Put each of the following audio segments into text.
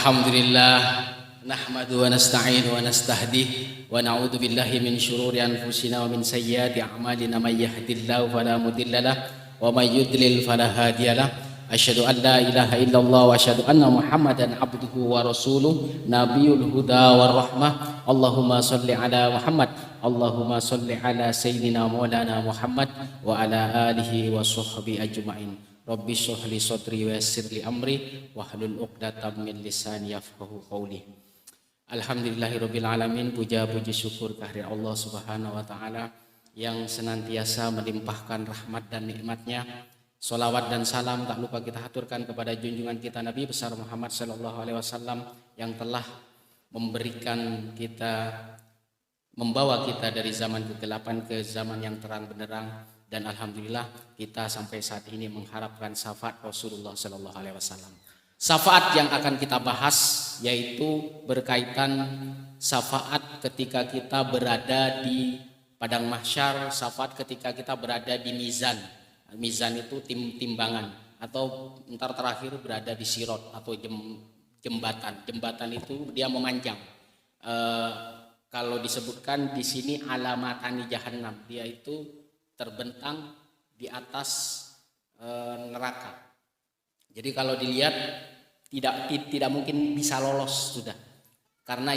Alhamdulillah nahmadu wa nasta'inu wa nastahdih wa na'udzu billahi min syururi anfusina wa min sayyiati a'malina may yahdihillahu fala mudhillalah wa may yudlil fala hadiyalah. Asyhadu an la ilaha illallah wa asyhadu anna Muhammadan abduhu wa rasuluh nabiyul huda war rahmah. Allahumma shalli ala Muhammad, Allahumma shalli ala sayyidina maulana Muhammad wa ala alihi wa sahbihi ajmain. Rabbi shrah li sadri wa yassir li amri wahlul 'uqdatam min lisani yafqahu qawli. Alhamdulillahirabbil alamin, puja-puji syukur kehadirat Allah Subhanahu wa taala yang senantiasa melimpahkan rahmat dan nikmatnya. Salawat dan salam tak lupa kita haturkan kepada junjungan kita Nabi besar Muhammad sallallahu alaihi wasallam yang telah memberikan kita, membawa kita dari zaman kegelapan ke zaman yang terang benderang. Dan alhamdulillah kita sampai saat ini mengharapkan syafaat Rasulullah sallallahu alaihi wasallam. Syafaat yang akan kita bahas yaitu berkaitan syafaat ketika kita berada di padang mahsyar, syafaat ketika kita berada di mizan. Mizan itu timbangan, atau ntar terakhir berada di sirot atau jembatan. Jembatan itu dia memanjang. Kalau disebutkan di sini alamatani jahannam, dia itu terbentang di atas neraka. Jadi kalau dilihat tidak mungkin bisa lolos sudah, karena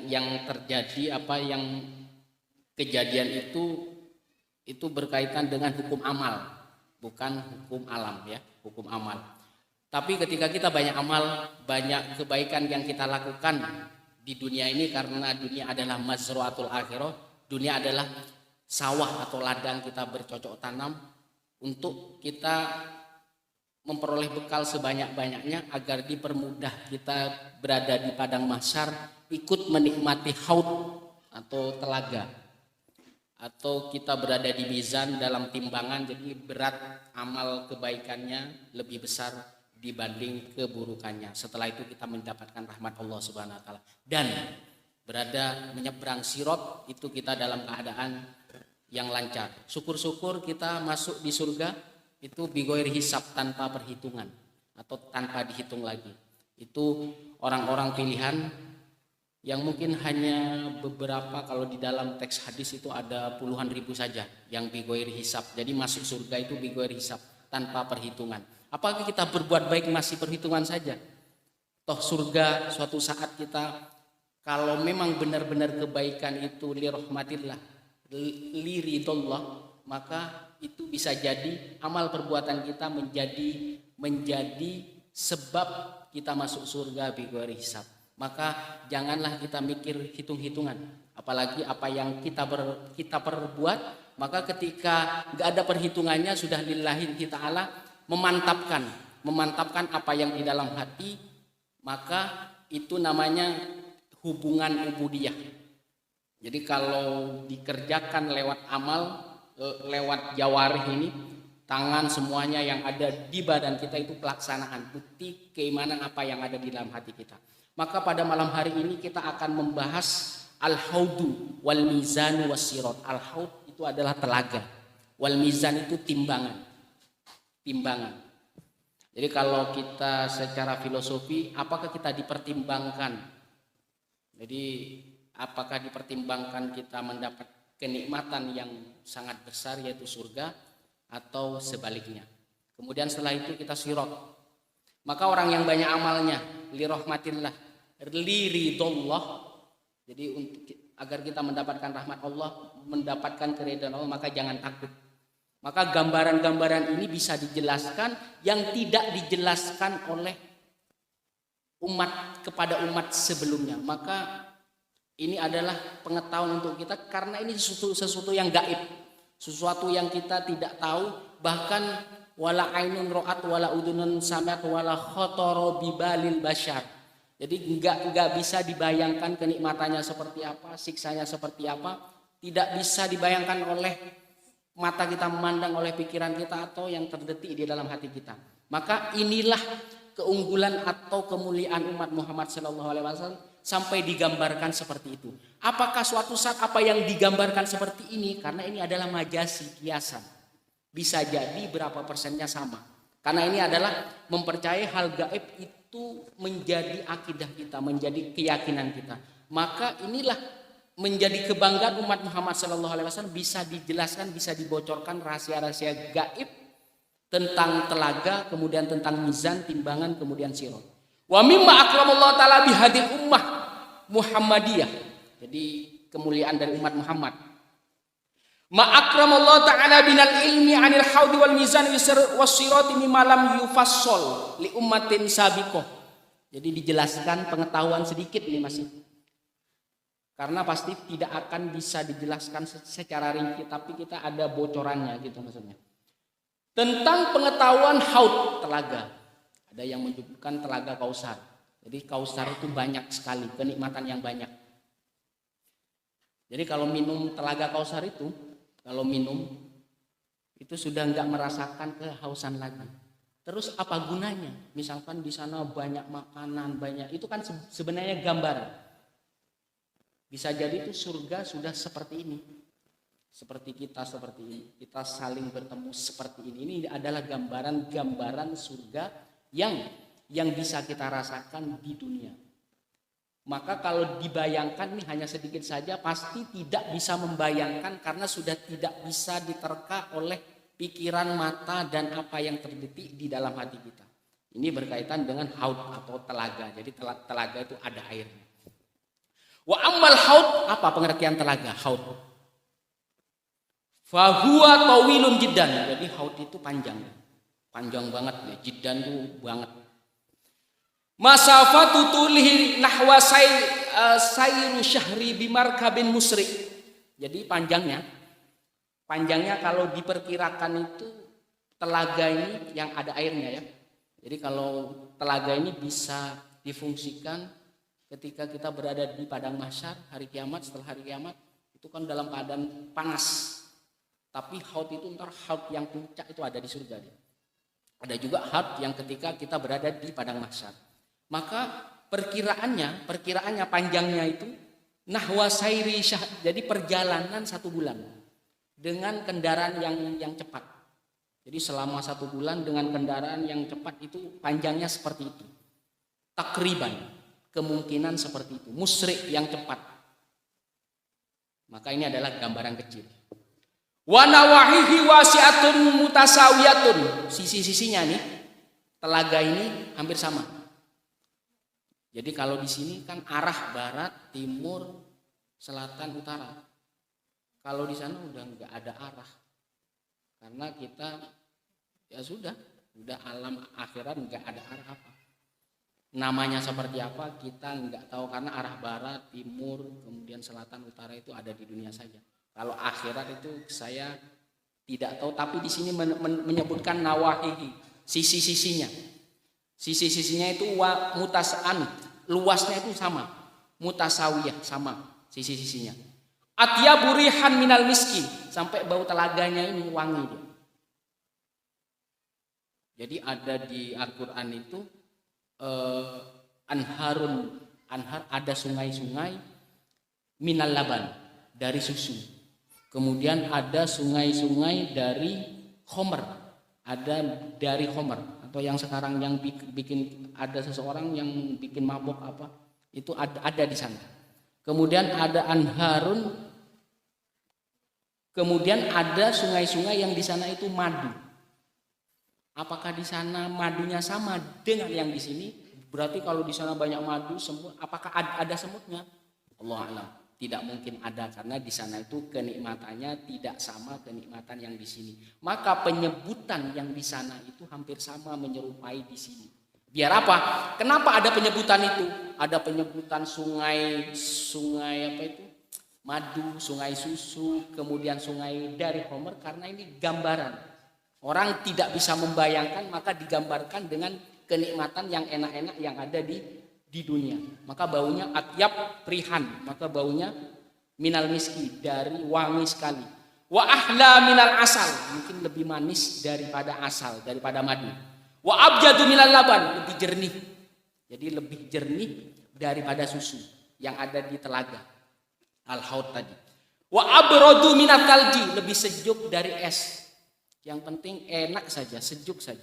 yang terjadi yang kejadian itu berkaitan dengan hukum amal, bukan hukum alam ya, hukum amal. Tapi ketika kita banyak amal, banyak kebaikan yang kita lakukan di dunia ini, karena dunia adalah mazruatul akhirah, dunia adalah sawah atau ladang kita bercocok tanam untuk kita memperoleh bekal sebanyak-banyaknya agar dipermudah kita berada di padang mahsyar, ikut menikmati haud atau telaga, atau kita berada di mizan dalam timbangan, jadi berat amal kebaikannya lebih besar dibanding keburukannya. Setelah itu kita mendapatkan rahmat Allah Subhanahu wa taala, dan berada menyeberang sirot itu kita dalam keadaan yang lancar. Syukur-syukur kita masuk di surga itu bigoir hisab, tanpa perhitungan atau tanpa dihitung lagi. Itu orang-orang pilihan yang mungkin hanya beberapa, kalau di dalam teks hadis itu ada puluhan ribu saja yang bigoir hisab. Jadi masuk surga itu bigoir hisab, tanpa perhitungan. Apakah kita berbuat baik masih perhitungan saja? Toh surga suatu saat kita, kalau memang benar-benar kebaikan itu li rahmatillah, li ridallah, maka itu bisa jadi amal perbuatan kita menjadi sebab kita masuk surga bighairi hisab. Maka janganlah kita mikir hitung-hitungan, apalagi apa yang kita perbuat. Maka ketika enggak ada perhitungannya, sudah lillahi ta'ala memantapkan apa yang di dalam hati, maka itu namanya hubungan ubudiyah. Jadi kalau dikerjakan lewat amal, lewat jawarih ini, tangan semuanya yang ada di badan kita itu pelaksanaan, bukti keimanan apa yang ada di dalam hati kita. Maka pada malam hari ini kita akan membahas al-haudu wal mizan was-sirat. Al-haud itu adalah telaga, wal mizan itu timbangan. Jadi kalau kita secara filosofi, apakah kita dipertimbangkan? Jadi apakah dipertimbangkan kita mendapat kenikmatan yang sangat besar yaitu surga, atau sebaliknya? Kemudian setelah itu kita sirot. Maka orang yang banyak amalnya li rahmatillah, li ridallah, jadi agar kita mendapatkan rahmat Allah, mendapatkan keridhaan Allah, maka jangan takut. Maka gambaran-gambaran ini bisa dijelaskan yang tidak dijelaskan oleh umat kepada umat sebelumnya. Maka ini adalah pengetahuan untuk kita, karena ini sesuatu yang gaib, sesuatu yang kita tidak tahu, bahkan wala ainun ra'at wala udunun sami'at wala khatara bibalil bashar. Jadi enggak bisa dibayangkan kenikmatannya seperti apa, siksanya seperti apa, tidak bisa dibayangkan oleh mata kita memandang, oleh pikiran kita, atau yang terdetik di dalam hati kita. Maka inilah keunggulan atau kemuliaan umat Muhammad sallallahu alaihi wasallam sampai digambarkan seperti itu. Apakah suatu saat apa yang digambarkan seperti ini, karena ini adalah majasi, kiasan, bisa jadi berapa persennya sama. Karena ini adalah mempercayai hal gaib itu menjadi akidah kita, menjadi keyakinan kita. Maka inilah menjadi kebanggaan umat Muhammad SAW, bisa dijelaskan, bisa dibocorkan rahasia-rahasia gaib tentang telaga, kemudian tentang mizan, timbangan, kemudian sirat. Wa mimma akramallahu ta'ala bihadil ummah Muhammadiyah. Jadi kemuliaan dari umat Muhammad. Ma akramallahu ta'ala binal ilmi 'anil haudi wal mizan was sirati mimma lam yufassal li ummatin sabiqah. Jadi dijelaskan pengetahuan sedikit ini masih. Karena pasti tidak akan bisa dijelaskan secara rinci, tapi kita ada bocorannya gitu maksudnya. Tentang pengetahuan haud, telaga. Ada yang menyebutkan telaga Kausar. Jadi Kausar itu banyak sekali, kenikmatan yang banyak. Jadi kalau minum telaga Kausar itu, kalau minum itu sudah enggak merasakan kehausan lagi. Terus apa gunanya? Misalkan di sana banyak makanan, banyak, itu kan sebenarnya gambaran. Bisa jadi itu surga sudah seperti ini. Seperti kita seperti ini. Kita saling bertemu seperti ini. Ini adalah gambaran-gambaran surga yang bisa kita rasakan di dunia. Maka kalau dibayangkan ini hanya sedikit saja, pasti tidak bisa membayangkan karena sudah tidak bisa diterka oleh pikiran, mata, dan apa yang terbetik di dalam hati kita. Ini berkaitan dengan haud atau telaga. Jadi telaga itu ada airnya. Wa ammal haud, apa pengertian telaga haud? Fahuwa tawilun jiddan. Jadi haud itu panjang banget ya, jiddan itu banget. Masafatu tulihi nahwa sayru syahri bimarkabin musri. Jadi panjangnya kalau diperkirakan itu telaga ini yang ada airnya ya. Jadi kalau telaga ini bisa difungsikan ketika kita berada di padang mahsyar hari kiamat, setelah hari kiamat itu kan dalam keadaan panas. Tapi haud itu ntar haud yang puncak itu ada di surga dia. Ada juga haud yang ketika kita berada di padang mahsyar. Maka perkiraannya panjangnya itu nahwa sayri syah, jadi perjalanan 1 bulan dengan kendaraan yang cepat. Jadi selama 1 bulan dengan kendaraan yang cepat itu panjangnya seperti itu. Takriban. Kemungkinan seperti itu, musrik yang cepat. Maka ini adalah gambaran kecil. Wa nawahihi wasi'atun mutasawiyatun. Sisi-sisinya nih, telaga ini hampir sama. Jadi kalau di sini kan arah barat, timur, selatan, utara. Kalau di sana udah enggak ada arah. Karena kita ya sudah alam akhirat enggak ada arah apa. Namanya seperti apa kita nggak tahu karena arah barat, timur, kemudian selatan, utara itu ada di dunia saja. Kalau akhirat itu saya tidak tahu, tapi di sini menyebutkan nawahihi, sisi-sisinya. Sisi-sisinya itu mutasaan, luasnya itu sama, mutasawiyah sama sisi-sisinya. Atyabu rihan minal miski, sampai bau telaganya ini wangi dia. Jadi ada di Al-Qur'an itu anhar ada sungai-sungai minal laban dari susu. Kemudian ada sungai-sungai dari khomer, ada dari khomer atau yang sekarang yang bikin ada seseorang yang bikin mabok apa itu ada di sana. Kemudian ada anharun, kemudian ada sungai-sungai yang di sana itu madu. Apakah di sana madunya sama dengan yang di sini? Berarti kalau di sana banyak madu, semut, apakah ada semutnya? Allah alam, tidak mungkin ada karena di sana itu kenikmatannya tidak sama kenikmatan yang di sini. Maka penyebutan yang di sana itu hampir sama menyerupai di sini. Biar apa? Kenapa ada penyebutan itu? Ada penyebutan sungai apa itu? Madu, sungai susu, kemudian sungai dari Homer karena ini gambaran. Orang tidak bisa membayangkan, maka digambarkan dengan kenikmatan yang enak-enak yang ada di dunia. Maka baunya atyab prihan, maka baunya minal miski, dari wangi sekali. Wa ahla minal asal, mungkin lebih manis daripada asal, daripada madu. Wa abjadu minal laban, lebih jernih. Jadi lebih jernih daripada susu yang ada di telaga al-haud tadi. Wa abradu minat talji, lebih sejuk dari es. Yang penting enak saja, sejuk saja.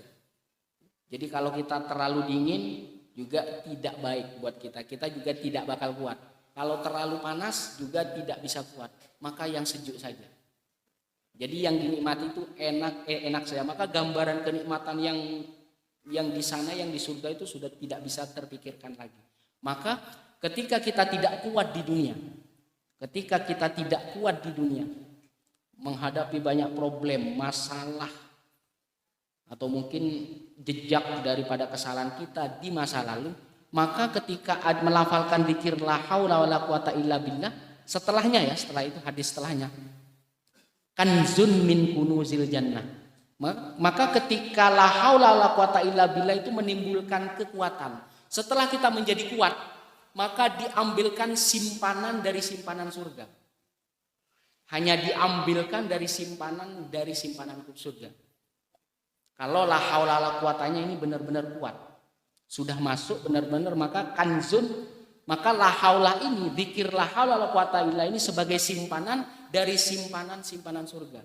Jadi kalau kita terlalu dingin, juga tidak baik buat kita. Kita juga tidak bakal kuat. Kalau terlalu panas juga tidak bisa kuat. Maka yang sejuk saja. Jadi yang dinikmati itu enak saja. Maka gambaran kenikmatan yang di sana, yang di surga itu sudah tidak bisa terpikirkan lagi. Maka ketika kita tidak kuat di dunia, menghadapi banyak problem, masalah, atau mungkin jejak daripada kesalahan kita di masa lalu, maka ketika melafalkan dzikir la haula wala quwata illa billah, setelah itu hadis setelahnya, kanzun min kunuzil jannah. Maka ketika la haula wala quwata illa billah itu menimbulkan kekuatan. Setelah kita menjadi kuat, maka diambilkan simpanan dari simpanan surga. Hanya diambilkan dari simpanan surga. Kalau la haula wala quwatanya ini benar-benar kuat, sudah masuk benar-benar, maka kanzun, maka la haula ini, zikir la haula wala quwata illa ini sebagai simpanan dari simpanan surga.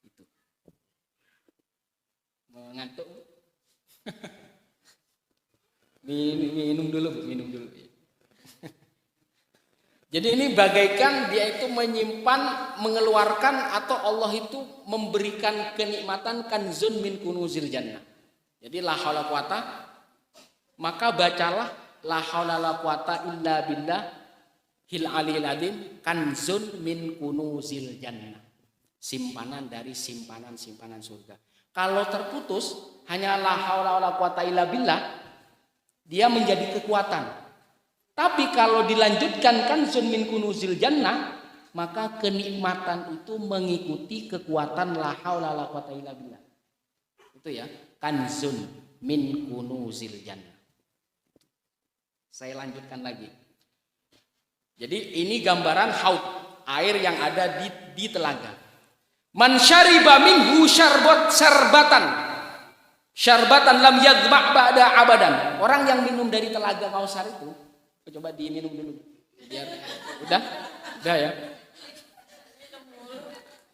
Itu. Mengantuk? minum dulu. Jadi ini bagaikan dia itu menyimpan, mengeluarkan, atau Allah itu memberikan kenikmatan kanzun min kunuzil jannah. Jadi la haula quwata, maka bacalah la haula la quwata illa billah hil aliyil azim kanzun min kunuzil jannah. Simpanan dari simpanan surga. Kalau terputus hanya la haula la quwata illa billah, dia menjadi kekuatan. Tapi kalau dilanjutkan kanzun min kunuzil jannah, maka kenikmatan itu mengikuti kekuatan la haula la quwata illa billah. Itu ya, kanzun min kunuzil jannah. Saya lanjutkan lagi. Jadi ini gambaran haud, air yang ada di telaga. Man syariba minhu syarbatan lam yadma' ba'da abadan. Orang yang minum dari telaga Kausar itu, coba diminum dulu. Biar udah ya.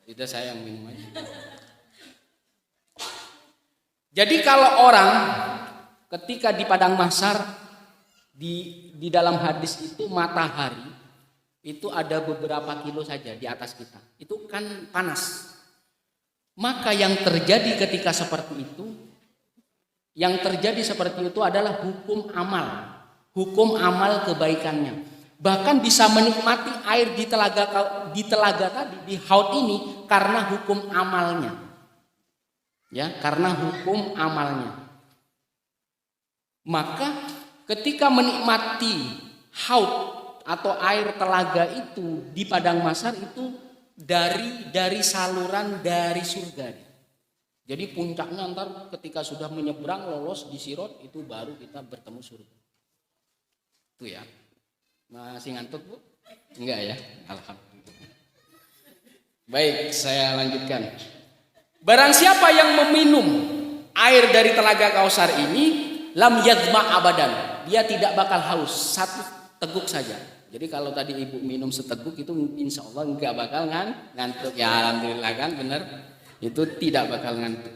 Tidak, saya yang minum aja. Jadi kalau orang ketika di padang mahsyar, di dalam hadis itu matahari itu ada beberapa kilo saja di atas kita. Itu kan panas. Maka yang terjadi ketika seperti itu, adalah hukum amal kebaikannya. Bahkan bisa menikmati air di telaga tadi, di haud ini, karena hukum amalnya. Ya, karena hukum amalnya. Maka ketika menikmati haud atau air telaga itu di padang mahsyar itu dari saluran dari surga. Jadi puncaknya ntar ketika sudah menyeberang lolos di Sirat itu baru kita bertemu surga. Itu ya. Masih ngantuk, Bu? Enggak ya? Alhamdulillah. Baik, saya lanjutkan. Barang siapa yang meminum air dari telaga Kausar ini, lam yadma abadan. Dia tidak bakal haus, satu teguk saja. Jadi kalau tadi Ibu minum seteguk itu insya Allah enggak bakal ngantuk. Ya alhamdulillah kan, benar. Itu tidak bakal ngantuk.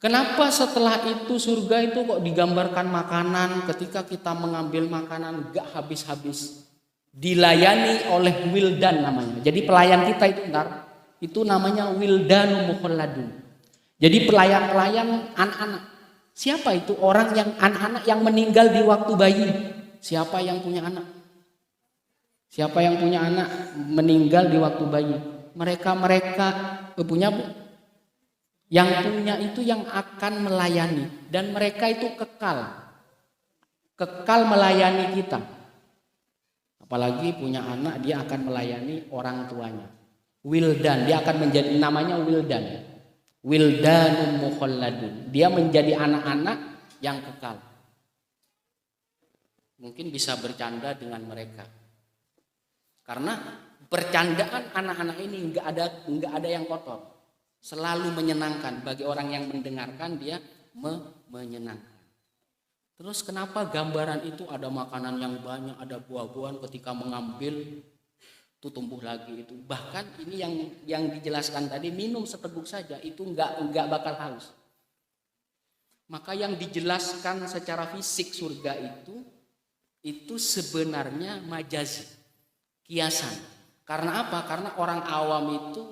Kenapa setelah itu surga itu kok digambarkan makanan, ketika kita mengambil makanan enggak habis-habis. Dilayani oleh wildan namanya. Jadi pelayan kita itu namanya wildanu mukhalladun. Jadi pelayan-pelayan anak-anak. Siapa itu orang yang anak-anak yang meninggal di waktu bayi? Siapa yang punya anak? Siapa yang punya anak meninggal di waktu bayi? Mereka punya, Bu. Yang punya itu yang akan melayani, dan mereka itu kekal melayani kita. Apalagi punya anak, dia akan melayani orang tuanya. Wildan, dia akan menjadi namanya wildan. Wildanum mukhalladun. Dia menjadi anak-anak yang kekal. Mungkin bisa bercanda dengan mereka. Karena bercandaan anak-anak ini enggak ada yang kotor. Selalu menyenangkan bagi orang yang mendengarkan, dia menyenangkan. Terus kenapa gambaran itu ada makanan yang banyak, ada buah-buahan, ketika mengambil itu tumbuh lagi itu. Bahkan ini yang dijelaskan tadi, minum seteguk saja itu enggak bakal haus. Maka yang dijelaskan secara fisik surga itu sebenarnya majazi, kiasan. Karena apa? Karena orang awam itu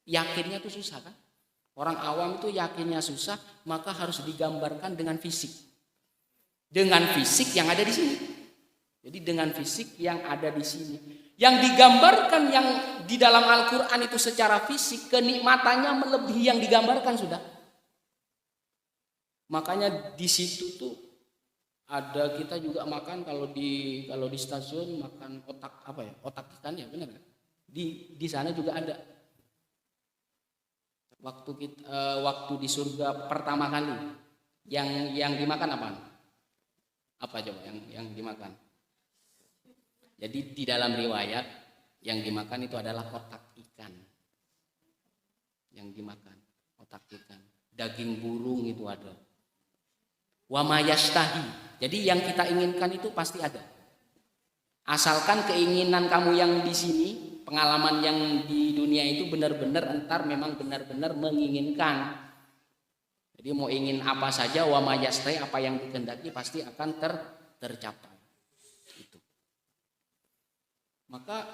yakinnya itu susah kan? Orang awam itu yakinnya susah, maka harus digambarkan dengan fisik. Dengan fisik yang ada di sini. Jadi dengan fisik yang ada di sini. Yang digambarkan yang di dalam Al-Quran itu secara fisik, kenikmatannya melebihi yang digambarkan sudah. Makanya di situ tuh ada, kita juga makan kalau di stasiun makan otak apa ya? Otak ikan ya, benar kan? Di sana juga ada. Waktu di surga pertama kali yang dimakan apa? Apa coba yang dimakan? Jadi di dalam riwayat yang dimakan itu adalah otak ikan. Yang dimakan otak ikan. Daging burung itu ada. Wa mayastahi. Jadi yang kita inginkan itu pasti ada. Asalkan keinginan kamu yang di sini, pengalaman yang di dunia itu benar-benar entar memang benar-benar menginginkan. Jadi mau ingin apa saja, wa mayastahi, apa yang dikehendaki pasti akan tercapai. Itu. Maka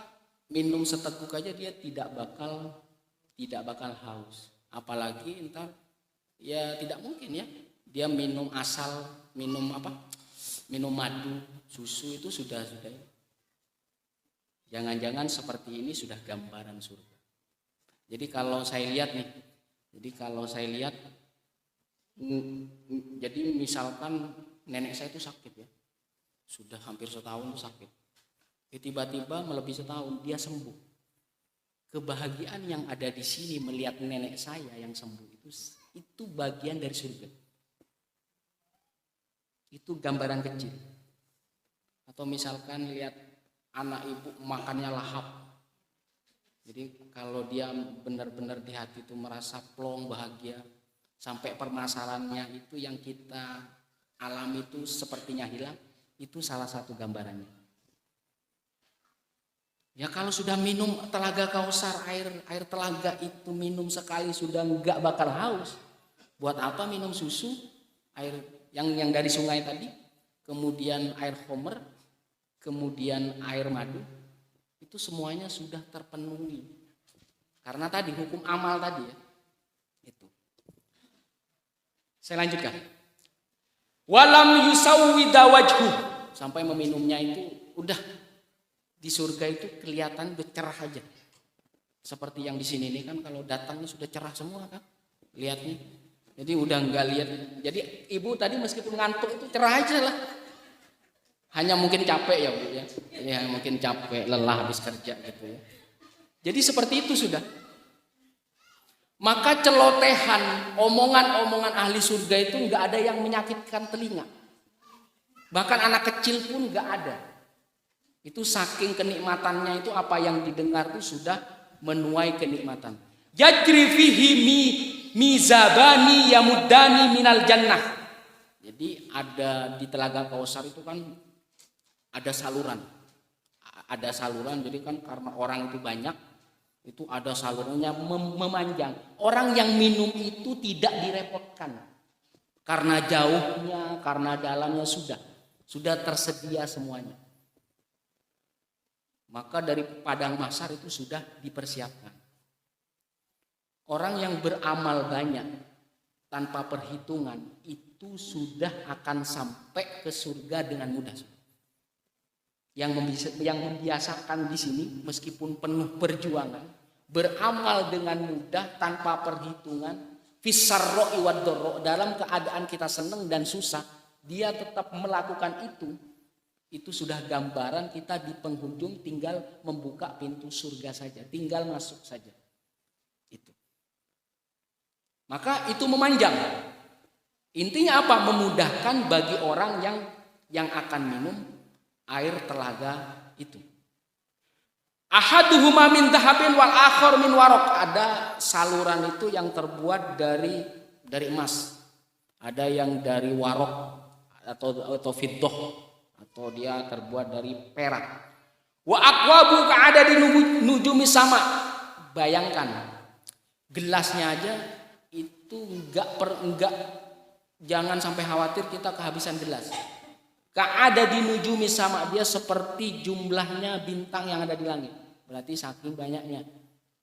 minum seteguk aja dia tidak bakal haus. Apalagi entar ya tidak mungkin ya. Dia minum minum madu, susu itu sudah. Jangan-jangan seperti ini sudah gambaran surga. Jadi kalau saya lihat, jadi misalkan nenek saya itu sakit ya, sudah hampir setahun itu sakit. Tiba-tiba melebihi setahun dia sembuh. Kebahagiaan yang ada di sini melihat nenek saya yang sembuh itu bagian dari surga. Itu gambaran kecil. Atau misalkan lihat anak ibu makannya lahap. Jadi kalau dia benar-benar di hati itu merasa plong, bahagia, sampai permasalahannya itu yang kita alami itu sepertinya hilang, itu salah satu gambarannya. Ya kalau sudah minum telaga Kausar, air telaga itu minum sekali sudah enggak bakal haus. Buat apa minum susu, air yang dari sungai tadi, kemudian air homer, kemudian air madu, itu semuanya sudah terpenuhi. Karena tadi hukum amal tadi ya. Itu. Saya lanjutkan. Walam yusawwida wajhu, sampai meminumnya itu udah di surga itu kelihatan cerah aja. Seperti yang di sini nih kan kalau datangnya sudah cerah semua kan lihatnya. Jadi udah enggak lihat. Jadi ibu tadi meskipun ngantuk itu cerah aja lah. Hanya mungkin capek ya Bu ya. Ya mungkin capek, lelah habis kerja gitu ya. Jadi seperti itu sudah. Maka celotehan, omongan-omongan ahli surga itu enggak ada yang menyakitkan telinga. Bahkan anak kecil pun enggak ada. Itu saking kenikmatannya itu apa yang didengar itu sudah menuai kenikmatan. Yajri fihi mizabani yamuddani minal jannah. Jadi ada di telaga Kausar itu kan ada saluran. Ada saluran, jadi kan karena orang itu banyak, itu ada salurannya memanjang. Orang yang minum itu tidak direpotkan. Karena jauhnya, karena dalamnya sudah tersedia semuanya. Maka dari padang mahsyar itu sudah dipersiapkan. Orang yang beramal banyak tanpa perhitungan itu sudah akan sampai ke surga dengan mudah. Yang membiasakan di sini meskipun penuh perjuangan, beramal dengan mudah tanpa perhitungan, fisarro'i wad-dharra, dalam keadaan kita senang dan susah, dia tetap melakukan itu sudah gambaran kita di penghujung tinggal membuka pintu surga saja, tinggal masuk saja. Itu. Maka itu memanjang. Intinya apa? Memudahkan bagi orang yang akan minum air telaga itu. Ahaduhuma min dhahabin wal akhar min waraq. Ada saluran itu yang terbuat dari emas. Ada yang dari waraq atau fiddah, atau dia terbuat dari perak. Wa aqwabu ka'ada di nujumi sama. Bayangkan gelasnya aja itu enggak Jangan sampai khawatir kita kehabisan gelas. Ka'ada di nujumi, sama dia seperti jumlahnya bintang yang ada di langit. Berarti saking banyaknya.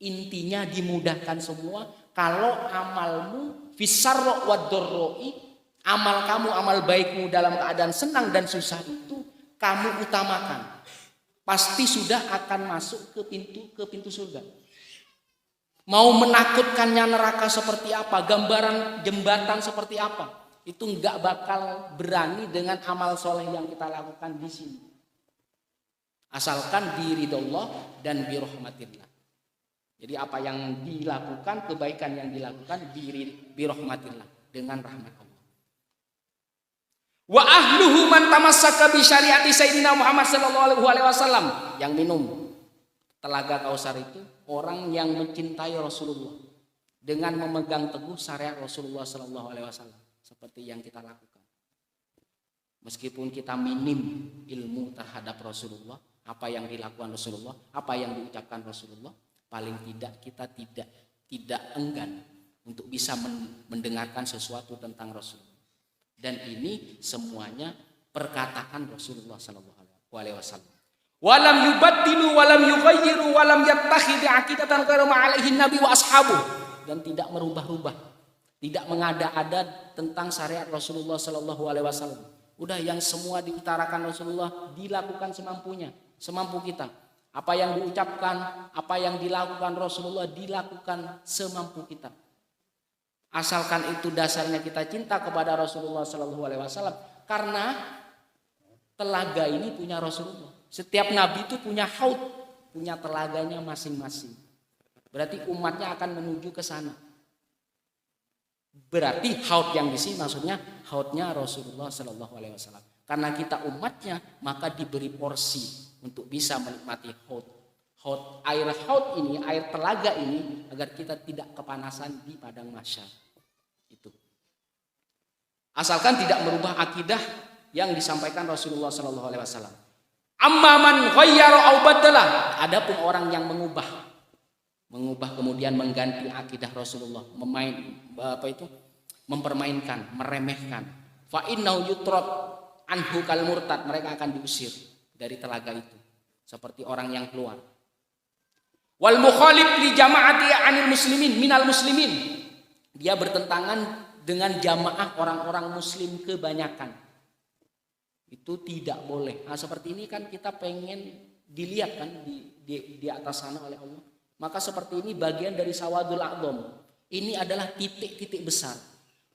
Intinya dimudahkan semua kalau amalmu fisarro wadorroi, amal kamu, amal baikmu dalam keadaan senang dan susah itu kamu utamakan. Pasti sudah akan masuk ke pintu surga. Mau menakutkannya neraka seperti apa, gambaran jembatan seperti apa, itu nggak bakal berani dengan amal soleh yang kita lakukan di sini. Asalkan biridallah dan birahmatillah. Jadi apa yang dilakukan, kebaikan yang dilakukan birahmatillah, dengan rahmat Allah. Wa ahluhu man tamassaka bi syariati sayyidina Muhammad sallallahu alaihi wasallam. Yang minum telaga Kausar itu orang yang mencintai Rasulullah dengan memegang teguh syariat Rasulullah sallallahu alaihi wasallam. Seperti yang kita lakukan. Meskipun kita minim ilmu terhadap Rasulullah, apa yang dilakukan Rasulullah, apa yang diucapkan Rasulullah, paling tidak kita tidak enggan untuk bisa mendengarkan sesuatu tentang Rasulullah. Dan ini semuanya perkataan Rasulullah sallallahu alaihi wasallam. Walam yubaddilu walam yughayyiru walam yattakhidhu aqidatan ghairu ma'alaihi nabi wa ashabu, dan tidak merubah-rubah. Tidak mengada-ada tentang syariat Rasulullah Sallallahu Alaihi Wasallam. Udah yang semua diutarakan Rasulullah dilakukan semampunya, semampu kita. Apa yang diucapkan, apa yang dilakukan Rasulullah dilakukan semampu kita. Asalkan itu dasarnya kita cinta kepada Rasulullah Sallallahu Alaihi Wasallam. Karena telaga ini punya Rasulullah. Setiap nabi itu punya haud, punya telaganya masing-masing. Berarti umatnya akan menuju ke sana. Berarti haud yang di sini maksudnya haudnya Rasulullah Sallallahu Alaihi Wasallam. Karena kita umatnya, maka diberi porsi untuk bisa menikmati haud. Air haud ini, air telaga ini, agar kita tidak kepanasan di padang mahsyar. Itu. Asalkan tidak merubah akidah yang disampaikan Rasulullah Sallallahu Alaihi Wasallam. Amman ghayyara aw badala. Adapun orang yang mengubah kemudian mengganti akidah Rasulullah, mempermainkan, meremehkan, fa innahu yutrad anhu kal murtad, mereka akan diusir dari telaga itu seperti orang yang keluar. Wal mukhalif li jama'ati anil muslimin minal muslimin, dia bertentangan dengan jamaah orang-orang muslim kebanyakan. Itu tidak boleh. Nah, seperti ini kan kita pengen dilihat kan di atas sana oleh Allah. Maka seperti ini bagian dari sawadul a'dham. Ini adalah titik-titik besar.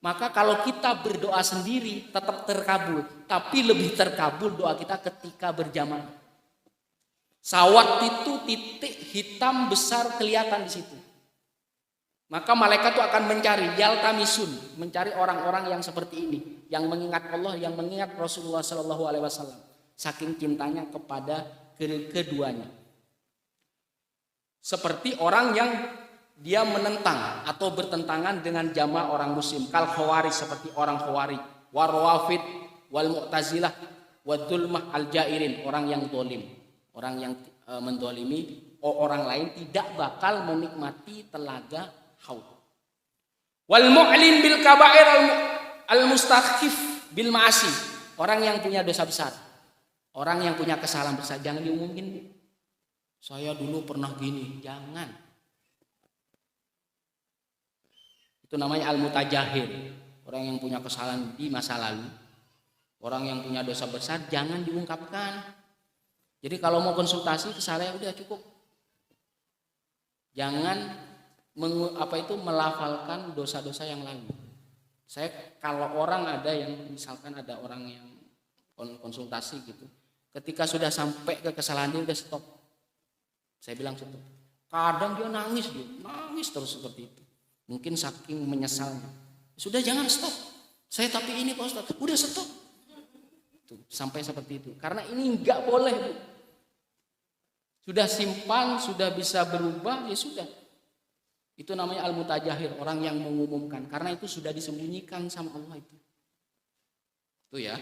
Maka kalau kita berdoa sendiri tetap terkabul, tapi lebih terkabul doa kita ketika berjamaah. Sawat itu titik hitam besar kelihatan di situ. Maka malaikat itu akan mencari yaltamisun, mencari orang-orang yang seperti ini, yang mengingat Allah, yang mengingat Rasulullah Sallallahu Alaihi Wasallam, saking cintanya kepada keduanya. Seperti orang yang dia menentang atau bertentangan dengan jamaah orang muslim, kal khawarij, seperti orang khawarij, warwafid, wal mu'tazilah, wadulmah al jairin, orang yang dolim, orang yang mendolimi orang lain tidak bakal menikmati telaga haud. Wal mu'lin bil kabair al mustakhif bil ma'asi, orang yang punya dosa besar, orang yang punya kesalahan besar, jangan diumumkin. Saya dulu pernah gini, jangan. Itu namanya al-mutajahir, orang yang punya kesalahan di masa lalu, orang yang punya dosa besar jangan diungkapkan. Jadi kalau mau konsultasi ke saya udah cukup. Jangan melafalkan dosa-dosa yang lain. Saya kalau orang ada yang misalkan ada orang yang konsultasi gitu, ketika sudah sampai ke kesalahan dia udah stop. Saya bilang stop. Kadang dia nangis terus seperti itu. Mungkin saking menyesalnya. Sudah jangan stop. Saya tapi ini Pak Ustaz, udah stop. Tuh, sampai seperti itu. Karena ini enggak boleh, Bu. Sudah simpan, sudah bisa berubah, ya sudah. Itu namanya al-mutajahir, orang yang mengumumkan. Karena itu sudah disembunyikan sama Allah itu. Itu ya.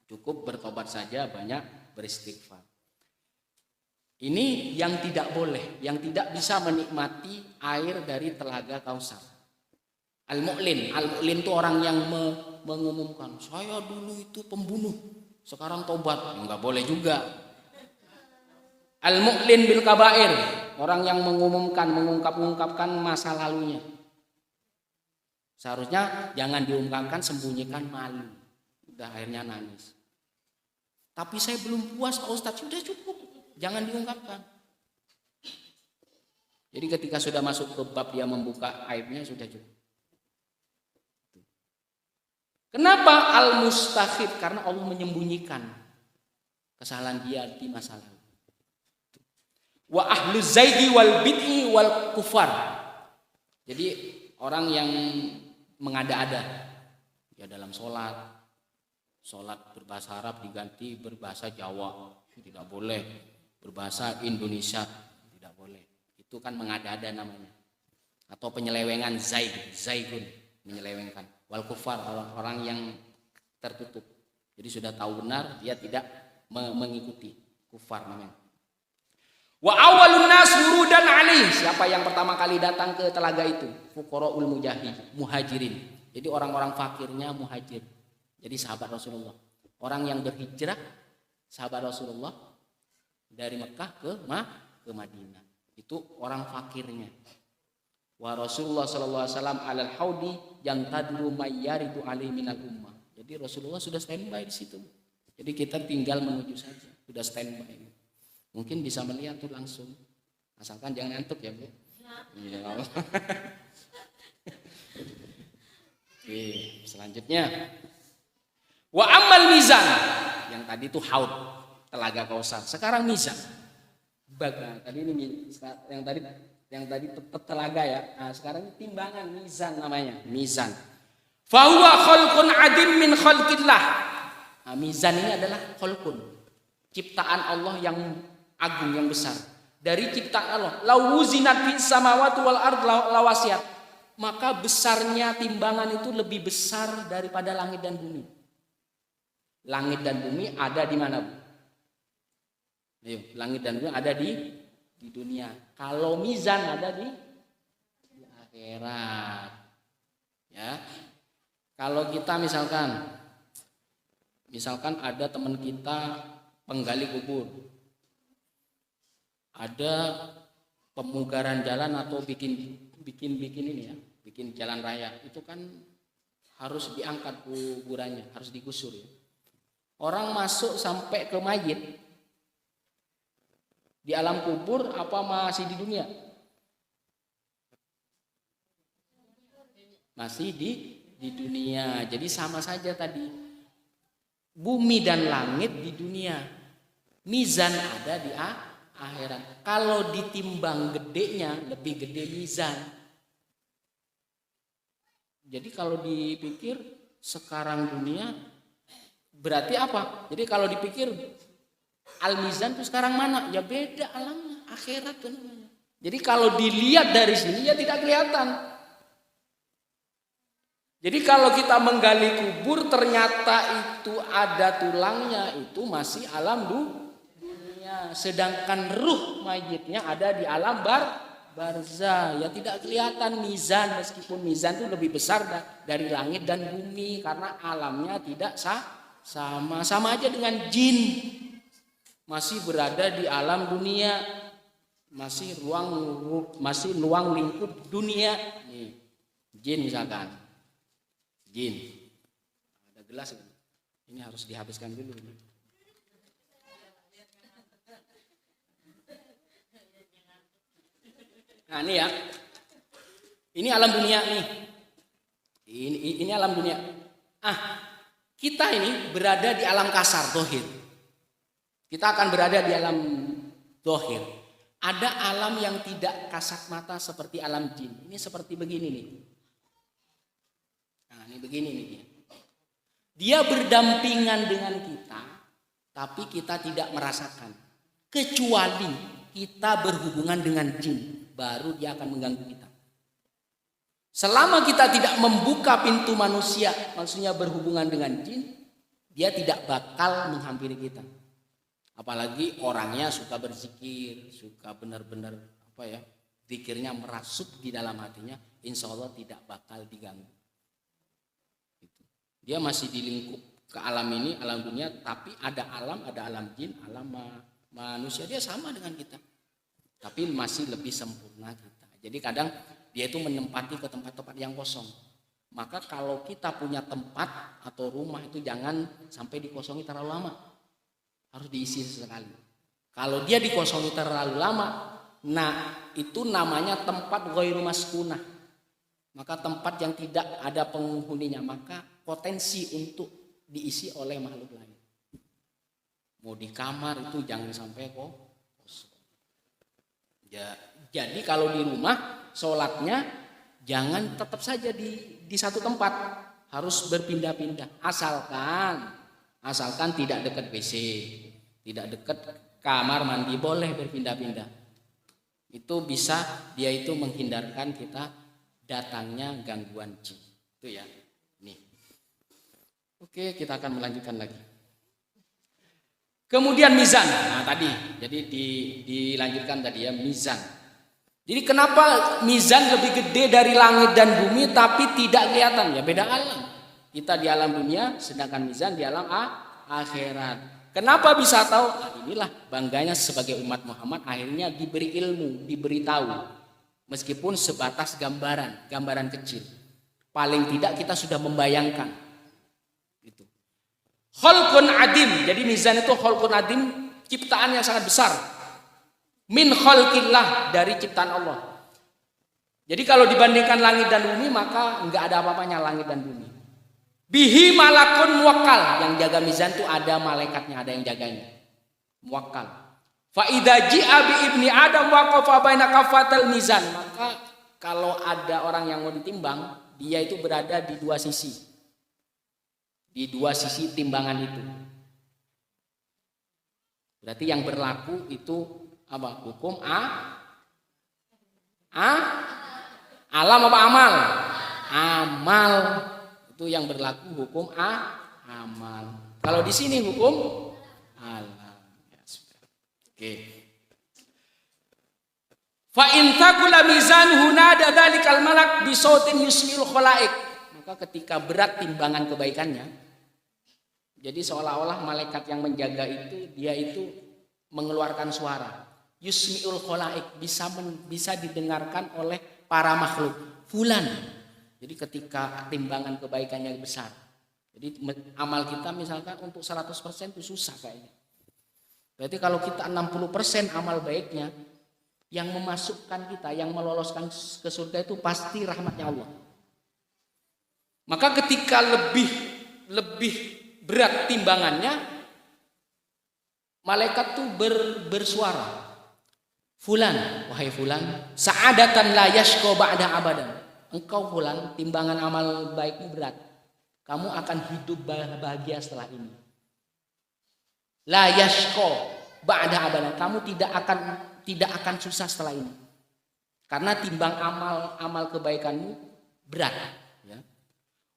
Cukup bertobat saja, banyak beristighfar. Ini yang tidak boleh, yang tidak bisa menikmati air dari telaga Kausar. Al-mu'lin itu orang yang mengumumkan, saya dulu itu pembunuh, sekarang tobat. Enggak boleh juga. Al-mu'lin bil kabair, orang yang mengungkapkan masa lalunya. Seharusnya jangan diungkapkan, sembunyikan, malu. Udah akhirnya nangis. Tapi saya belum puas Pak Ustadz, sudah cukup. Jangan diungkapkan. Jadi ketika sudah masuk ke bab dia membuka aibnya, sudah cukup. Kenapa al-mustakhid? Karena Allah menyembunyikan kesalahan dia di masa lalu. Wa ahlu zaidi wal bid'i wal kufar. Jadi orang yang mengada-ada ya dalam sholat berbahasa Arab diganti berbahasa Jawa, tidak boleh. Berbahasa Indonesia tidak boleh. Itu kan mengada-ada namanya. Atau penyelewengan zaigun, menyelewengkan. Wal kufar, orang yang tertutup. Jadi sudah tahu benar, dia tidak mengikuti. Kufar namanya. Wa awalun nas wurudan alaih. Siapa yang pertama kali datang ke telaga itu? Fuqaraul muhajirin. Jadi orang-orang fakirnya muhajir. Jadi sahabat Rasulullah. Orang yang berhijrah sahabat Rasulullah dari Mekah ke Madinah. Itu orang fakirnya. Wa Rasulullah sallallahu alaihi wasallam alal haudi yang tadru mayyaridu alaihi minal ummah. Jadi Rasulullah sudah standby di situ. Jadi kita tinggal menuju saja. Sudah standby. Mungkin bisa melihat tuh langsung. Asalkan jangan ngantuk ya, Bu. Iya. Oke, selanjutnya. Wa amal mizan. Yang tadi itu haud, telaga Kausar. Sekarang mizan. Tadi ini yang tadi telaga ya. Nah, sekarang timbangan mizan namanya, mizan. Fa huwa khalqun adim min khalqillah. Nah, mizan ini adalah khalqun. Ciptaan Allah yang agung, yang besar. Dari ciptaan Allah. Lau wuzinat fis samawati wal ard lawasiat. Maka besarnya timbangan itu lebih besar daripada langit dan bumi. Langit dan bumi ada di mana, Bu? Ayo, langit dan bumi ada di dunia. Kalau mizan ada di akhirat. Ya. Kalau kita misalkan ada teman kita penggali kubur. Ada pemugaran jalan atau bikin ini ya, bikin jalan raya. Itu kan harus diangkat kuburannya, harus digusur ya. Orang masuk sampai ke mayit di alam kubur apa masih di dunia? Masih di dunia. Jadi sama saja tadi. Bumi dan langit di dunia. Mizan ada di akhirat. Kalau ditimbang gedenya lebih gede mizan. Jadi kalau dipikir sekarang dunia berarti apa? Jadi kalau dipikir al-mizan itu sekarang mana? Ya beda alamnya, akhirat tuh namanya. Jadi kalau dilihat dari sini ya tidak kelihatan. Jadi kalau kita menggali kubur ternyata itu ada tulangnya, itu masih alam dunia. Sedangkan ruh mayitnya ada di alam barzah. Ya tidak kelihatan mizan, meskipun mizan itu lebih besar dari langit dan bumi karena alamnya tidak sama aja dengan jin. Masih berada di alam dunia, masih ruang lingkup dunia. Nih, jin misalkan. Jin. Ada gelas ini. Ini harus dihabiskan dulu. Nah, ini ya. Ini alam dunia nih. Ini alam dunia. Kita ini berada di alam kasar, dohir. Kita akan berada di alam dohir. Ada alam yang tidak kasat mata seperti alam jin. Ini seperti begini nih. Nah, ini begini nih dia. Dia berdampingan dengan kita, tapi kita tidak merasakan. Kecuali kita berhubungan dengan jin, baru dia akan mengganggu kita. Selama kita tidak membuka pintu manusia, maksudnya berhubungan dengan jin, dia tidak bakal menghampiri kita. Apalagi orangnya suka berzikir, suka benar-benar zikirnya merasuk di dalam hatinya, insya Allah tidak bakal diganggu. Dia masih di lingkup ke alam ini, alam dunia, tapi ada alam jin, alam manusia, dia sama dengan kita. Tapi masih lebih sempurna kita. Jadi kadang dia itu menempati ke tempat-tempat yang kosong. Maka kalau kita punya tempat atau rumah itu jangan sampai dikosongi terlalu lama. Harus diisi sesekali. Kalau dia dikosongi terlalu lama, nah itu namanya tempat ghairu maskunah. Maka tempat yang tidak ada penghuninya, maka potensi untuk diisi oleh makhluk lain. Mau di kamar itu jangan sampai kosong. Ya, jadi kalau di rumah sholatnya jangan tetap saja di satu tempat, harus berpindah-pindah. Asalkan tidak dekat WC, tidak dekat kamar mandi, boleh berpindah-pindah. Itu bisa dia itu menghindarkan kita datangnya gangguan jin. Itu ya. Nih. Oke, kita akan melanjutkan lagi. Kemudian mizan. Nah, tadi jadi dilanjutkan tadi ya, mizan. Jadi kenapa mizan lebih gede dari langit dan bumi tapi tidak kelihatan? Ya beda alam. Kita di alam dunia, sedangkan mizan di alam akhirat. Kenapa bisa tahu? Nah, inilah bangganya sebagai umat Muhammad, akhirnya diberi ilmu, diberitahu. Meskipun sebatas gambaran kecil. Paling tidak kita sudah membayangkan. Itu. Khalqun adim. Jadi mizan itu khalqun adim, ciptaan yang sangat besar. Min khalqillah, dari ciptaan Allah. Jadi kalau dibandingkan langit dan bumi, maka enggak ada apa-apanya langit dan bumi. Bihi malakun muwakkal, yang jaga mizan itu ada malaikatnya, ada yang jaganya. Muwakkal. Fa idza ji'a bi ibni adam waqafa baina kafatal mizan, maka kalau ada orang yang mau ditimbang, dia itu berada di dua sisi. Di dua sisi timbangan itu. Berarti yang berlaku itu apa? Hukum alam apa amal? Amal. Itu yang berlaku hukum amal. Kalau di sini hukum alam. Ya, sudah. Oke. Fa in taqula mizan hunada dzalikal malak bi sautin yusmi'ul khalaik. Maka ketika berat timbangan kebaikannya, jadi seolah-olah malaikat yang menjaga itu, dia itu mengeluarkan suara. Yusmi'ul khalaik, bisa didengarkan oleh para makhluk. Fulan. Jadi ketika timbangan kebaikannya besar. Jadi amal kita misalkan untuk 100% itu susah kayaknya. Berarti kalau kita 60% amal baiknya, yang memasukkan kita, yang meloloskan ke surga itu pasti rahmatnya Allah. Maka ketika lebih berat timbangannya, malaikat tuh bersuara. Fulan, wahai fulan, sa'adatan la yashqa ba'da abadan. Engkau fulan, timbangan amal baikmu berat. Kamu akan hidup bahagia setelah ini. La yashqa ba'da abadan. Kamu tidak akan susah setelah ini. Karena timbang amal kebaikanmu berat, ya.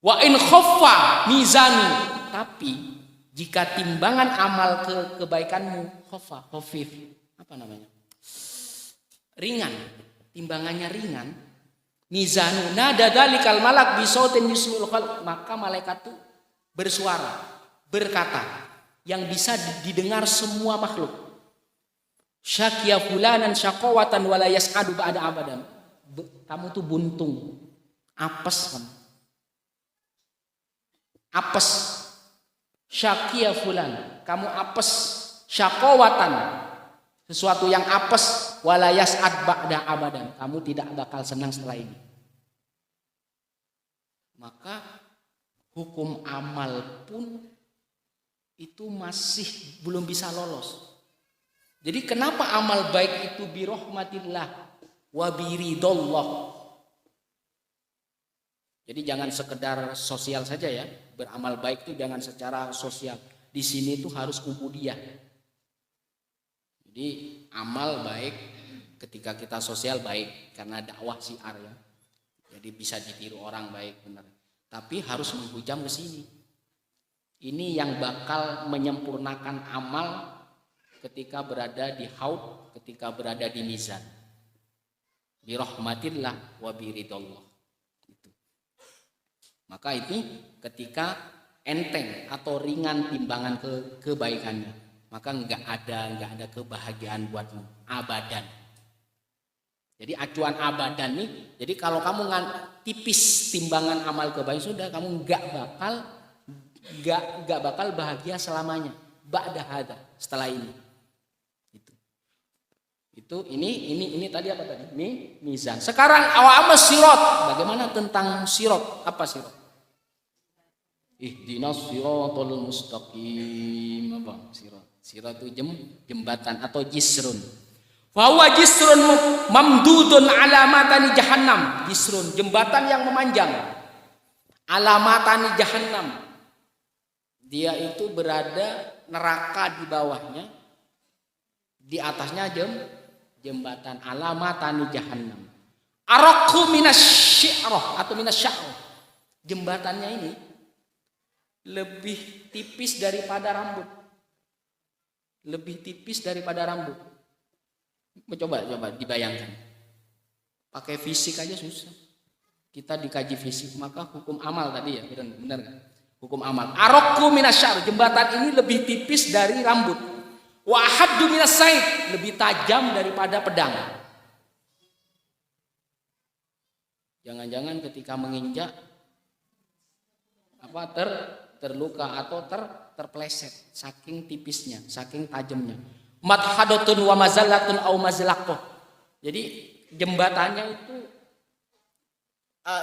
Wa in khaffa mizani, tapi jika timbangan amal kebaikanmu khafif, apa namanya? Ringan, timbangannya ringan. Mizanu nada dalikal malak bisautin yusmi'ul khalq, maka malaikat itu bersuara, berkata yang bisa didengar semua makhluk. Syakia fulanan syaqawatan wala yas'adu ba'da abadan. Kamu tuh buntung, apes kamu. Apes. Syakia fulan, kamu apes. Syaqawatan, sesuatu yang apes, wala yas'ad ba'da abadan. Kamu tidak bakal senang setelah ini. Maka hukum amal pun itu masih belum bisa lolos. Jadi kenapa amal baik itu birahmatillah wa biridallah. Jadi jangan sekedar sosial saja ya. Beramal baik itu jangan secara sosial. Di sini itu harus ubudiyah. Jadi amal baik ketika kita sosial baik karena dakwah syiar ya. Jadi bisa ditiru orang baik benar. Tapi harus menghujam ke sini. Ini yang bakal menyempurnakan amal ketika berada di haud, ketika berada di mizan. bi rahmatillah wa bi ridallah. Itu. Maka itu ketika enteng atau ringan timbangan kebaikannya, maka enggak ada kebahagiaan buatmu abadan. Jadi acuan abadan nih, jadi kalau kamu tipis timbangan amal kebaikan, sudah kamu enggak bakal bahagia selamanya. Ba'da hada, setelah ini. Ini tadi apa tadi? Mizan. Sekarang awam sirat. Bagaimana tentang sirat? Apa sirat? Ihdinas siratal mustaqim. Apa sirat? Sirat itu jembatan atau jisrun. Wa huwa jisrun mamdudun alamatani jahannam. Jisrun, jembatan yang memanjang. Alamatani jahannam. Dia itu berada neraka di bawahnya. Di atasnya jembatan alamatani jahannam. Araqu minasyi'rah atau minasya'rah. Jembatannya ini lebih tipis daripada rambut. Lebih tipis daripada rambut. Coba dibayangkan. Pakai fisik aja susah. Kita dikaji fisik, maka hukum amal tadi ya, benar kan? Hukum amal. Araqu minasya'rah, jembatan ini lebih tipis dari rambut. Wa ahaddu minas sayd, lebih tajam daripada pedang. Jangan-jangan ketika menginjak terluka atau terpleset saking tipisnya, saking tajamnya. Madhadatun wa mazallatun au mazlaqah. Jadi jembatannya itu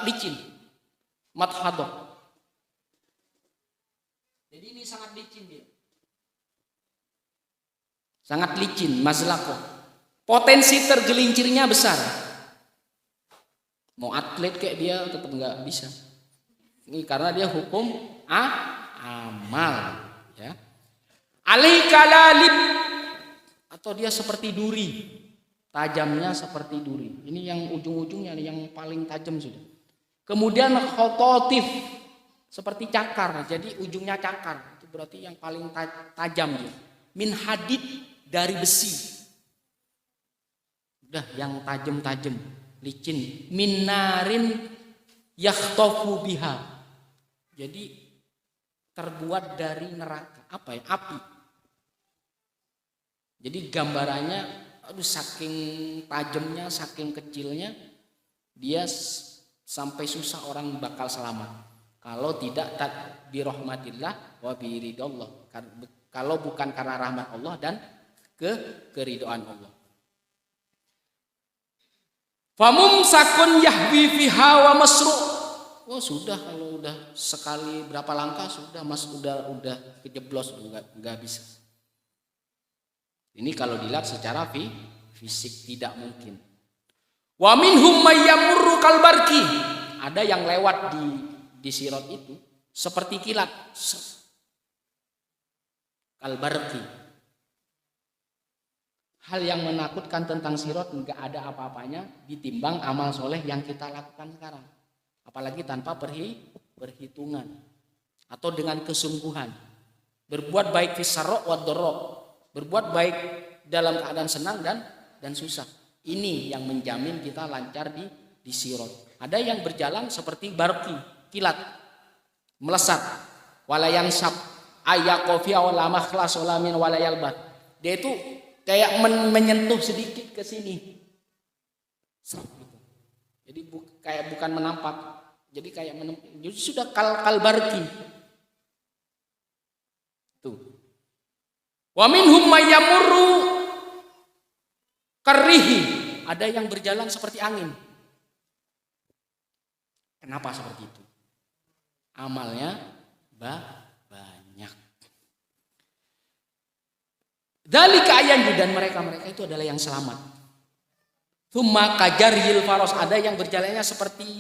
licin. Madhadah. Jadi ini sangat licin dia. Sangat licin, mazlaqah. Potensi tergelincirnya besar. Mau atlet kayak dia tetap nggak bisa. Ini karena dia hukum amal, ya. Alikalalib, atau dia seperti duri, tajamnya seperti duri. Ini yang ujung-ujungnya yang paling tajam sudah. Kemudian khototif, seperti cakar. Jadi ujungnya cakar, itu berarti yang paling tajam dia. Min hadid, dari besi. Udah yang tajam-tajam, licin. Min narin yakhtofu biha. Jadi terbuat dari neraka. Apa ya? Api. Jadi gambarannya, saking tajamnya, saking kecilnya, dia sampai susah orang bakal selamat. Kalau tidak bi rahmatillah wa bi ridallah. Kalau bukan karena rahmat Allah dan keridhaan Allah. Famumsakun yahwi fiha wa masru'. Oh sudah, kalau udah sekali berapa langkah sudah udah kejeblos, enggak bisa. Ini kalau dilihat secara fisik tidak mungkin. Wa minhum may yamurru kalbarki. Ada yang lewat di sirat itu seperti kilat. Kalbarki. Hal yang menakutkan tentang sirat enggak ada apa-apanya ditimbang amal soleh yang kita lakukan sekarang. Apalagi tanpa perhitungan atau dengan kesungguhan. Berbuat baik fisarro wa dharra. Berbuat baik dalam keadaan senang dan susah. Ini yang menjamin kita lancar di sirat. Ada yang berjalan seperti barqi, kilat, melesat, wala yansab, ayaqofiya wala makhlas wala min wala yalbat. Dia itu kayak menyentuh sedikit ke sini. Jadi kayak bukan menampak. Jadi kayak jadi sudah kalbarki. Tuh. Wa minhum may yamurru karihi. Ada yang berjalan seperti angin. Kenapa seperti itu? Amalnya banyak. Dzalika ayanju, dan mereka itu adalah yang selamat. Tsumma kajaril faros, ada yang berjalannya seperti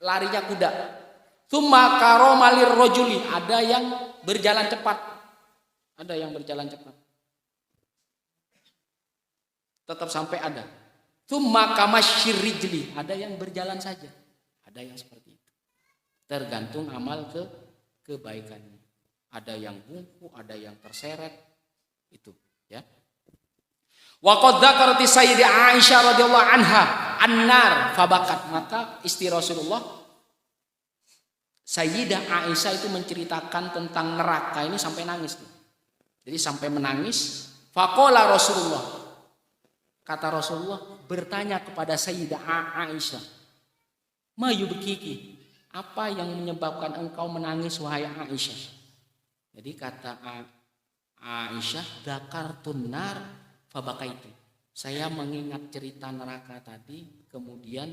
larinya kuda. Tsumma karomalir rojuli, ada yang berjalan cepat. Ada yang berjalan cepat. Tetap sampai ada. Tsumma kamasyirrijli, ada yang berjalan saja. Ada yang seperti itu. Tergantung amal kebaikannya. Ada yang bungkuk, ada yang terseret. Itu, ya. Wa qad dzakarati Sayyidah Aisyah radhiyallahu anha annar fabakat. Maka istri Rasulullah Sayyidah Aisyah itu menceritakan tentang neraka ini sampai nangis. Jadi sampai menangis. Faqala Rasulullah, kata Rasulullah bertanya kepada Sayyidah Aisyah, ma yubkiki, apa yang menyebabkan engkau menangis wahai Aisyah? Jadi kata Aisyah, dzakartun nar fabakaitu. Saya mengingat cerita neraka tadi, kemudian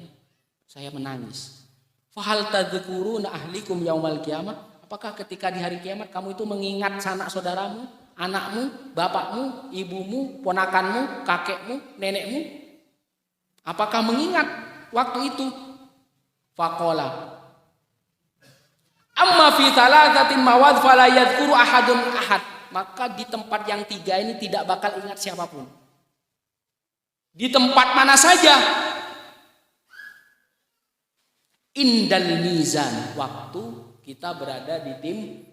saya menangis. Fahal tadzkuruna ahlikum yaumal qiyamah? Apakah ketika di hari kiamat kamu itu mengingat sanak saudaramu, anakmu, bapakmu, ibumu, ponakanmu, kakekmu, nenekmu? Apakah mengingat waktu itu? Faqala amma fi thalathatin mawad fala yadhkuru ahadun ahad. Maka di tempat yang 3 ini tidak bakal ingat siapapun. Di tempat mana saja? Indal mizan, waktu kita berada di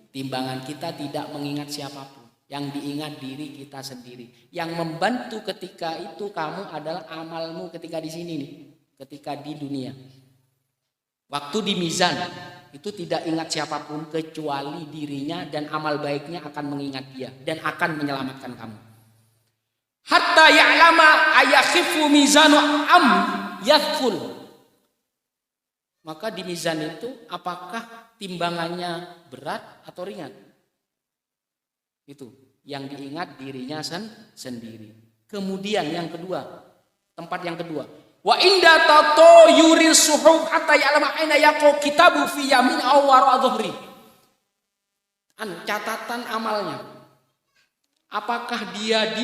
timbangan, kita tidak mengingat siapapun. Yang diingat diri kita sendiri. Yang membantu ketika itu kamu adalah amalmu ketika di sini nih, ketika di dunia. Waktu di mizan itu tidak ingat siapapun kecuali dirinya, dan amal baiknya akan mengingat dia dan akan menyelamatkan kamu. Hatta ya'lama ayakhifu mizanu am yathful. Maka di mizan itu apakah timbangannya berat atau ringan? Itu yang diingat dirinya sendiri. Kemudian yang kedua, tempat yang kedua, wa inda tatayuril suhuf hatta ya'lama aina yaqau kitabu fi yamin aw wara dhuhri. Catatan amalnya. Apakah dia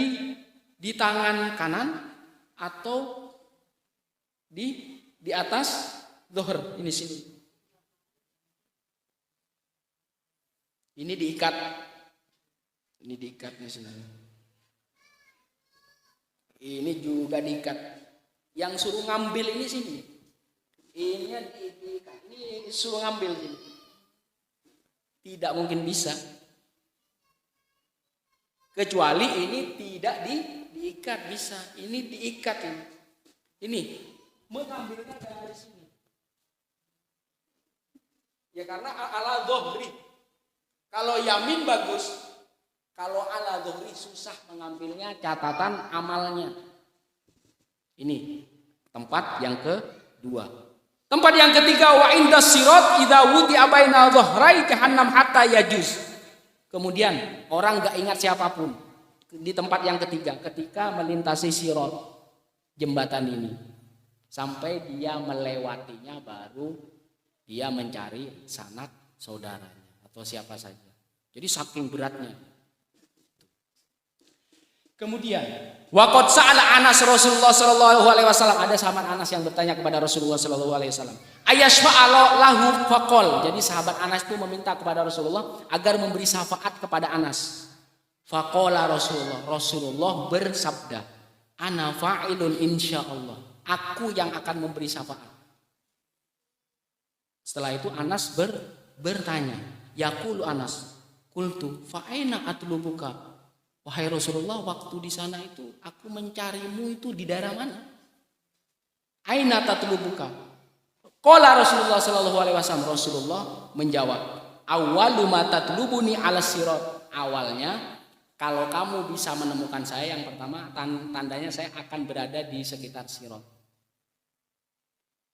di tangan kanan atau di atas dhuhr, ini sini. Ini diikat. Ini diikat nih sini. Ini juga diikat. Yang suruh ngambil ini sini. Ini diikat. Ini suruh ngambil sini. Tidak mungkin bisa. Kecuali ini tidak diikat bisa. Ini diikat ini. Ini mengambilnya dari sini. Ya karena ala dhuhri. Kalau yamin bagus. Kalau ala dhuhri susah mengambilnya catatan amalnya. Ini tempat yang kedua. Tempat yang ketiga, wa inda sirat idza wudi'a baina dhuhrai jahannam hatta yajuz. Kemudian orang enggak ingat siapapun. Di tempat yang ketiga, ketika melintasi sirat, jembatan ini, sampai dia melewatinya baru dia mencari sanak saudaranya atau siapa saja. Jadi saking beratnya. Kemudian waqad sa'ala Anas Rasulullah sallallahu alaihi wasallam, ada sahabat Anas yang bertanya kepada Rasulullah sallallahu alaihi wasallam, ayashfa'ala lahu faqol. Jadi sahabat Anas itu meminta kepada Rasulullah agar memberi syafaat kepada Anas. Faqala Rasulullah bersabda, ana fa'ilun insyaallah, aku yang akan memberi syafaat. Setelah itu Anas bertanya, yaqulu Anas, qultu fa aina atlubuka? Wahai Rasulullah, waktu di sana itu aku mencarimu itu di daerah mana? Aina tatlubuka? Qala Rasulullah sallallahu alaihi wasallam, Rasulullah menjawab, awwalu ma tatlubuni ala sirat. Awalnya kalau kamu bisa menemukan saya, yang pertama tandanya saya akan berada di sekitar sirat.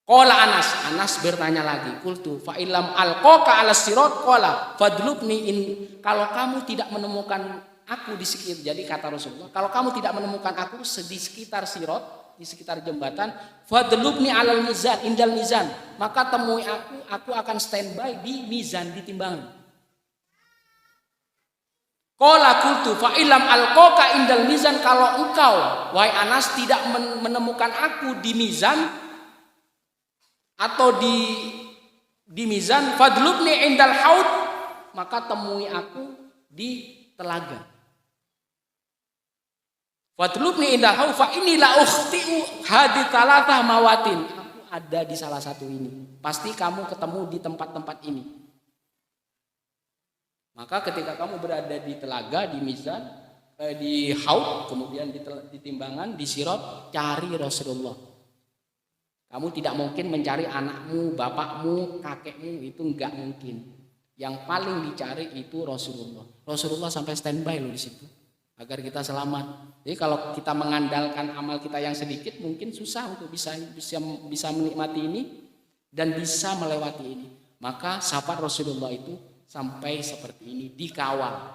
Qala Anas bertanya lagi, qultu fa illam alqaka ala sirat qala fadlubni in. Kalau kamu tidak menemukan aku di sekitar, jadi kata Rasulullah, kalau kamu tidak menemukan aku di sekitar sirat, di sekitar jembatan, fadlubni alal mizan, indal mizan, maka temui aku akan standby di mizan, di timbangan. Qala qultu fa illam alqaka indal mizan, kalau engkau wahai Anas tidak menemukan aku di mizan atau di mizan, fadlubni indal haud, maka temui aku di telaga. Fadlubni indal haud fa inni la ukhti'u hadi talatah mawatin. Aku ada di salah satu ini. Pasti kamu ketemu di tempat-tempat ini. Maka ketika kamu berada di telaga, di mizan, di haud, kemudian di timbangan, di sirat, cari Rasulullah. Kamu tidak mungkin mencari anakmu, bapakmu, kakekmu, itu enggak mungkin. Yang paling dicari itu Rasulullah. Rasulullah sampai standby loh di situ agar kita selamat. Jadi kalau kita mengandalkan amal kita yang sedikit, mungkin susah untuk bisa menikmati ini dan bisa melewati ini. Maka sahabat Rasulullah itu sampai seperti ini, dikawal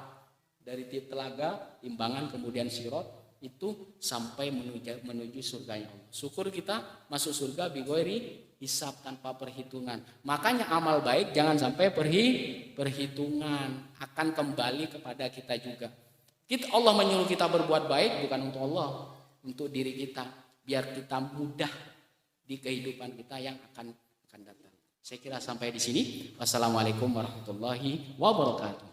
dari telaga, timbangan, kemudian Sirat, itu sampai menuju surganya Allah. Syukur kita masuk surga bigoiri hisab, tanpa perhitungan. Makanya amal baik jangan sampai perhitungan, akan kembali kepada kita juga. Allah menyuruh kita berbuat baik bukan untuk Allah, untuk diri kita, biar kita mudah di kehidupan kita yang akan datang. Saya kira sampai di sini. Wassalamualaikum warahmatullahi wabarakatuh.